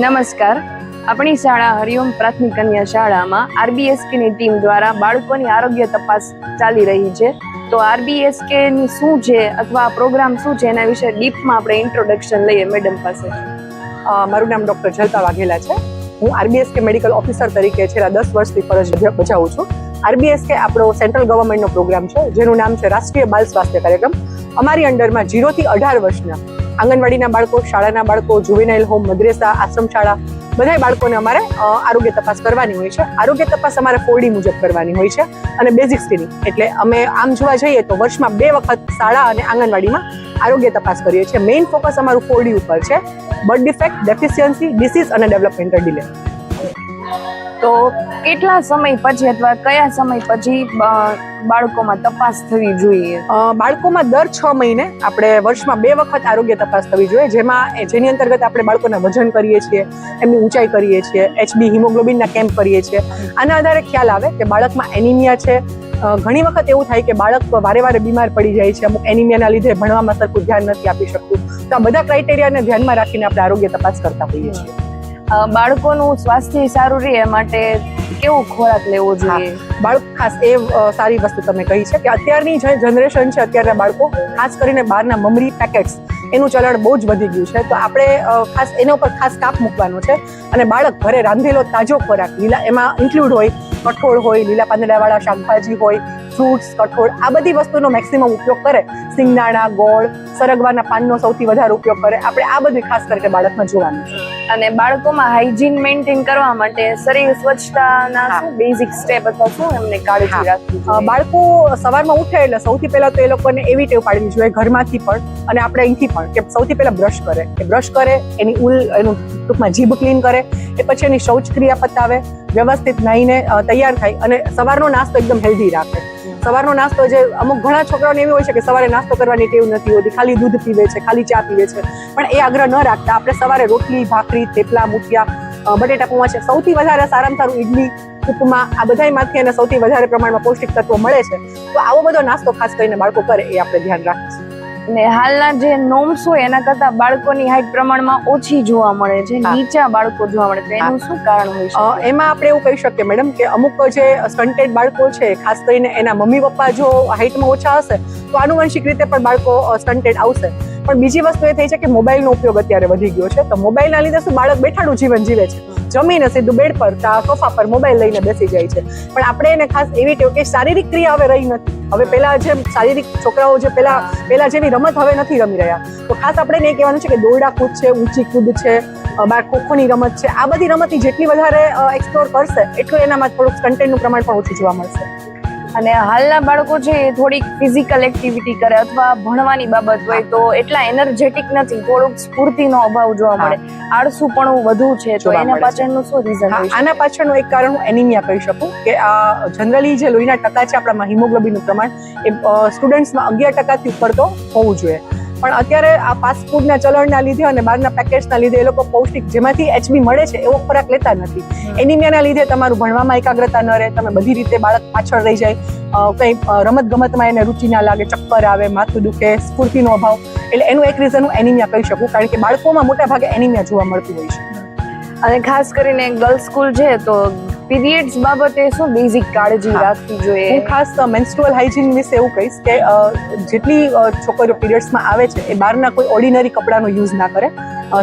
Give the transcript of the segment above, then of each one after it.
નમસ્કાર. આપણી શાળા હરિઓમ પ્રાથમિક કન્યા શાળામાં આરબીએસકે ની ટીમ દ્વારા બાળકોની આરોગ્ય તપાસ ચાલી રહી છે. તો આરબીએસકે ની શું છે અથવા આ પ્રોગ્રામ શું છે એના વિશે ડીપમાં આપણે ઇન્ટ્રોડક્શન લઈએ મેડમ પાસે. મારું નામ ડૉક્ટર જલપા વાઘેલા છે. હું આરબીએસકે મેડિકલ ઓફિસર તરીકે છેલ્લા 10 વર્ષથી ફરજ બજાવું છું. આરબીએસકે આપણો સેન્ટ્રલ ગવર્મેન્ટનો પ્રોગ્રામ છે જેનું નામ છે રાષ્ટ્રીય બાલ સ્વાસ્થ્ય કાર્યક્રમ. અમારી અંડરમાં 0 થી 18 વર્ષના આંગણવાડીના બાળકો, શાળાના બાળકો, જુવેનાઇલ હોમ, મદ્રેસા, આશ્રમ શાળા બધા બાળકોને અમારે આરોગ્ય તપાસ કરવાની હોય છે. આરોગ્ય તપાસ અમારે 4D મુજબ કરવાની હોય છે અને બેઝિક સ્ક્રીનિંગ એટલે અમે આમ જોવા જઈએ તો વર્ષમાં 2 વખત શાળા અને આંગણવાડીમાં આરોગ્ય તપાસ કરીએ છીએ. મેઇન ફોકસ અમારું 4D ઉપર છે: બર્થ ડિફેક્ટ, ડેફિશિયન્સી, ડિસીઝ અને ડેવલપમેન્ટલ ડિલે. તો કેટલા સમય પછી અથવા કયા સમય પછી બાળકોમાં તપાસ થવી જોઈએ? બાળકોમાં દર 6 મહિને આપણે વર્ષમાં 2 વખત આરોગ્ય તપાસ થવી જોઈએ, જેની અંતર્ગત આપણે બાળકોના વજન કરીએ છીએ, એમની ઊંચાઈ કરીએ છીએ, HB હિમોગ્લોબિનના કેમ્પ કરીએ છીએ. આના આધારે ખ્યાલ આવે કે બાળકમાં એનિમિયા છે. ઘણી વખત એવું થાય કે બાળક વારે વારે બીમાર પડી જાય છે, અમુક એનિમિયાના લીધે ભણવામાં સરખું ધ્યાન નથી આપી શકતું. તો આ બધા ક્રાઇટેરિયાને ધ્યાનમાં રાખીને આપણે આરોગ્ય તપાસ કરતા હોઈએ છીએ. બાળકોનું સ્વાસ્થ્ય સારું રહે માટે કેવો ખોરાક લેવો જોઈએ? બાળક ખાસ એ સારી વસ્તુ તમે કહી છે કે અત્યારની જે જનરેશન છે, અત્યારના બાળકો ખાસ કરીને બહારના મમરી પેકેટ્સ એનું ચલણ બહુ જ વધી ગયું છે. તો આપણે ખાસ એના ઉપર ખાસ કાપ મૂકવાનો છે અને બાળક ઘરે રાંધેલો તાજો ખોરાક એમાં ઇન્ક્લુડ હોય, કઠોળ હોય, લીલા પાંદડાવાળા શાકભાજી હોય, ફ્રૂટ્સ, કઠોળ, આ બધી વસ્તુનો મેક્સિમમ ઉપયોગ કરે. સિંગદાણા, ગોળ, સરગવાના પાનનો સૌથી વધારે ઉપયોગ કરે. આપણે આ બધું ખાસ કરીને બાળકમાં જોવાનું છે. અને બાળકોમાં હાઇજીન મેન્ટેન કરવા માટે શરીર સ્વચ્છતાના શું બેઝિક સ્ટેપ અથવા શું એમને કાળજી રાખવી જોઈએ? બાળકો સવારમાં ઉઠે એટલે સૌથી પહેલા તો એ લોકોને એવી ટેવ પાડવી જોઈએ ઘરમાંથી પણ અને આપણે અહીંથી પણ કે સૌથી પહેલા બ્રશ કરે, એની એનું ટૂંકમાં જીભ ક્લીન કરે, એ પછી એની શૌચક્રિયા પતાવે, વ્યવસ્થિત નાહીને તૈયાર થાય અને સવારનો નાસ્તો એકદમ હેલ્ધી રાખે. સવારનો નાસ્તો જે અમુક ઘણા છોકરાઓને એવી હોય છે કે સવારે નાસ્તો કરવાની ટેવ નથી હોતી, ખાલી દૂધ પીવે છે, ખાલી ચા પીવે છે, પણ એ આગ્રહ ન રાખતા આપણે સવારે રોટલી, ભાખરી, થેપલા, મુઠિયા, બટેટા પૌવા છે, સૌથી વધારે સારામાં સારું ઇડલી, ઉપમા, આ બધામાંથી એને સૌથી વધારે પ્રમાણમાં પૌષ્ટિક તત્વો મળે છે. તો આવો બધો નાસ્તો ખાસ કરીને બાળકો કરે એ આપણે ધ્યાન રાખીશું. અને હાલના જે નોર્મ્સ હોય એના કરતા બાળકોની હાઈટ પ્રમાણમાં ઓછી જોવા મળે છે, નીચા બાળકો જોવા મળે છે, એનું શું કારણ હોય છે? એમાં આપણે એવું કહી શકીએ મેડમ કે અમુક જે સ્ટન્ટેડ બાળકો છે, ખાસ કરીને એના મમ્મી પપ્પા જો હાઈટમાં ઓછા હશે તો આનુવંશિક રીતે પણ બાળકો સ્ટન્ટેડ આવશે. પણ બીજી વસ્તુ એ થઈ છે કે મોબાઈલનો ઉપયોગ અત્યારે વધી ગયો છે. તો મોબાઈલના લીધે શું બાળક બેઠાડું જીવન જીવે છે, જમીને સીધું બેડ પર સોફા પર મોબાઈલ લઈને બેસી જાય છે. પણ આપણે એને ખાસ એવી ટેવ કે શારીરિક ક્રિયા હવે રહી નથી. હવે પેલા જે શારીરિક છોકરાઓ જે પેલા જેવી રમત હવે નથી રમી રહ્યા. તો ખાસ આપણે એને કહેવાનું છે કે દોરડા કૂદ છે, ઊંચી કૂદ છે, બાર ખોખોની રમત છે, આ બધી રમતની જેટલી વધારે એક્સપ્લોર કરશે એટલું એનામાં થોડુંક કન્ટેન્ટનું પ્રમાણ પણ ઓછું જોવા મળશે. અને હાલના બાળકો છે થોડીક ફિઝિકલ એક્ટિવિટી કરે અથવા ભણવાની બાબત હોય તો એટલા એનર્જેટિક નથી, થોડુંક સ્ફૂર્તિનો અભાવ જોવા મળે, આળસુપણું વધુ છે. તો એના પાછળનું શું રીઝન હોય? આના પાછળનું એક કારણ હું એનિમિયા કહી શકું કે આ જનરલી જે લોહીના ટકા છે આપણામાં હિમોગ્લોબિનનું પ્રમાણ એ સ્ટુડન્ટ્સમાં 11% થી ઉપર તો હોવું જોઈએ. પણ અત્યારે આ ફાસ્ટ ફૂડના ચલણના લીધે અને બહારના પેકેટ્સના લીધે એ લોકો પૌષ્ટિક જેમાંથી HB મળે છે એવો ખોરાક લેતા નથી. એનિમિયાના લીધે તમારું ભણવામાં એકાગ્રતા ન રહે, તમે બધી રીતે બાળક પાછળ રહી જાય, કંઈ રમત ગમતમાં એને રુચિ ના લાગે, ચક્કર આવે, માથું દુખે, સ્ફૂર્તિનો અભાવ. એટલે એનું એક રીઝન હું એનિમિયા કહી શકું, કારણ કે બાળકોમાં મોટા ભાગે એનિમિયા જોવા મળતું હોય છે. અને ખાસ કરીને ગર્લ્સ સ્કૂલ છે તો પીરિયડ્સ બાબતે શું બેઝિક કાળજી રાખવી જોઈએ? હું ખાસ મેન્સ્ટ્રુઅલ હાઇજીન વિશે એવું કહીશ કે જેટલી છોકરીઓ પીરિયડ્સમાં આવે છે એ બહારના કોઈ ઓર્ડિનરી કપડાનો યુઝ ના કરે,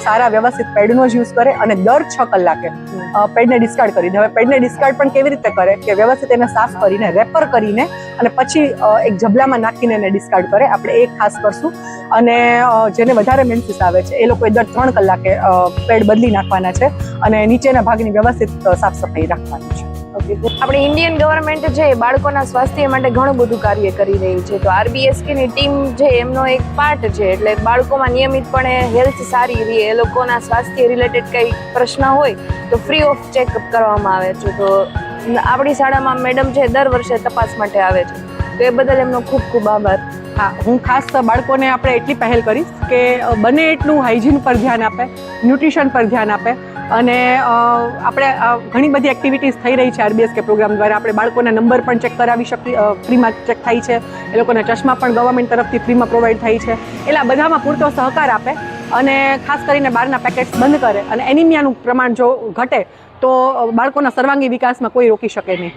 સારા વ્યવસ્થિત પેડનો જ યુઝ કરે અને દર 6 કલાકે પેડને ડિસ્કાર્ડ કરી દે. હવે પેડને ડિસ્કાર્ડ પણ કેવી રીતે કરે કે વ્યવસ્થિત એને સાફ કરીને, રેપર કરીને અને પછી એક જબલામાં નાખીને એને ડિસ્કાર્ડ કરે. આપણે એ ખાસ કરશું. અને જેને વધારે મેન્સીસ આવે છે એ લોકોએ દર 3 કલાકે પેડ બદલી નાખવાના છે અને નીચેના ભાગની વ્યવસ્થિત સાફ સફાઈ રાખવાની છે. આપણી ઇન્ડિયન ગવર્મેન્ટ છે બાળકોના સ્વાસ્થ્ય માટે ઘણું બધું કાર્ય કરી રહી છે. તો આરબીએસકે ની ટીમ છે એમનો એક પાર્ટ છે, એટલે બાળકોમાં નિયમિતપણે હેલ્થ સારી રહે, એ લોકોના સ્વાસ્થ્ય રિલેટેડ કંઈ પ્રશ્ન હોય તો ફ્રી ઓફ ચેકઅપ કરવામાં આવે છે. તો આપણી શાળામાં મેડમ છે દર વર્ષે તપાસ માટે આવે છે, તો એ બદલ એમનો ખૂબ ખૂબ આભાર. હા, હું ખાસ બાળકોને આપણે એટલી પહેલ કરીશ કે બને એટલું હાઇજીન પર ધ્યાન આપે, ન્યુટ્રિશન પર ધ્યાન આપે અને આપણે ઘણી બધી એક્ટિવિટીઝ થઈ રહી છે આરબીએસકે પ્રોગ્રામ દ્વારા. આપણે બાળકોના નંબર પણ ચેક કરાવી શકીએ, ફ્રીમાં ચેક થાય છે, એ લોકોના ચશ્મા પણ ગવર્મેન્ટ તરફથી ફ્રીમાં પ્રોવાઈડ થાય છે. એટલે આ બધામાં પૂરતો સહકાર આપે અને ખાસ કરીને બહારના પેકેટ્સ બંધ કરે અને એનિમિયાનું પ્રમાણ જો ઘટે તો બાળકોના સર્વાંગી વિકાસમાં કોઈ રોકી શકે નહીં.